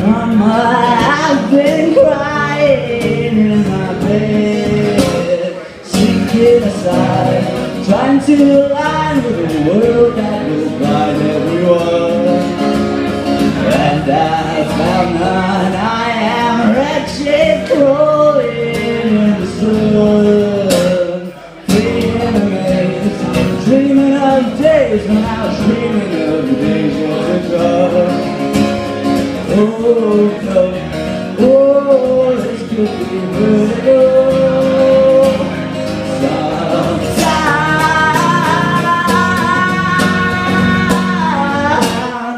Mama, I've been crying in my bed, sinking aside, trying to align with a world that will guide everyone. And I found none. I am wretched, crawling in the sun, feeling amazed, dreaming of days when I was dreaming of the days yet to come. Oh no, oh, this could be vertigo.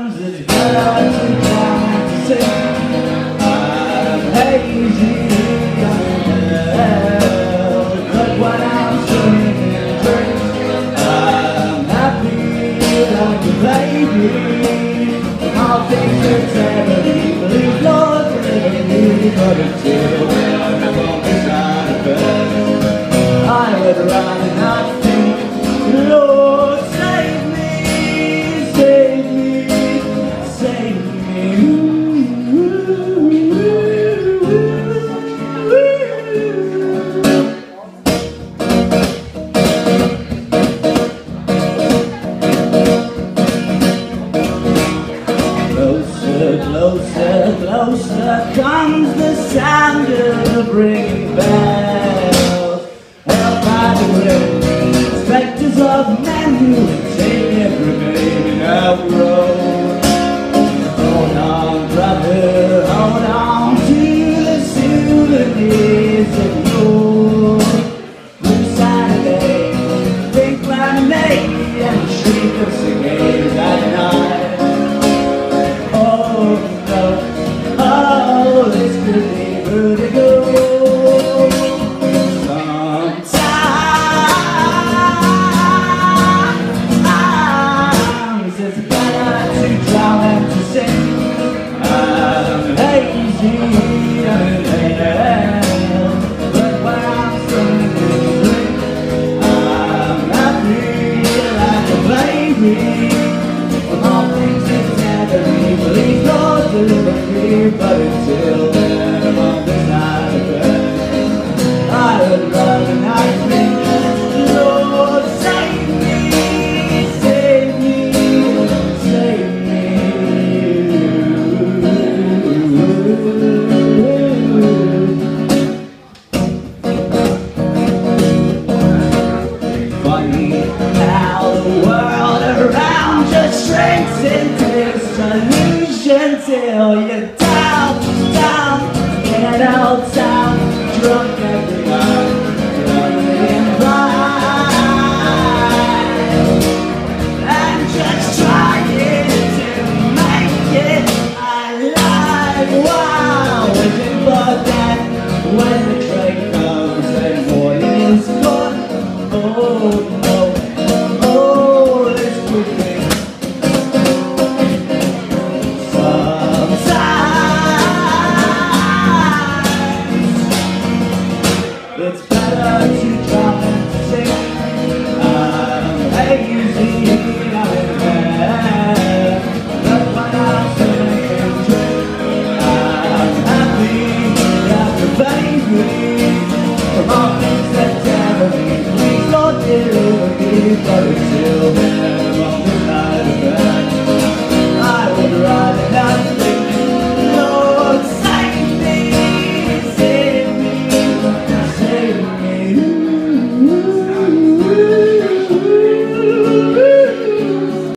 Sometimes it's better to come to sing. I'm hazy, I'm hell, but when I'm swimming in drinks, I'm happy like a baby. All things are terribly believe, Lord, really, but until then I'm on the side of bed, I would rather not think. Lord, save me, save me, save me. Closer, closer comes the sound of the ringing bells. Held by the wind, spectres of men who take every baby now grow. Hold on, brother, hold on to the souvenirs of yore. Blue Saturday, pink lemonade, and the shriek of cigarettes at night. Sometimes it's better to drown than to sing. I'm hazy, I'm in hell, but when I'm swimming in the drink, I'm happy like a baby. From all things together, we believe Lord deliver me, but until then I'm on the side of bed. I would rather not think. Lord, save me, save me, save me. Funny how the world around just shrinks into solution till you're down, down, get out, down, drunk every night.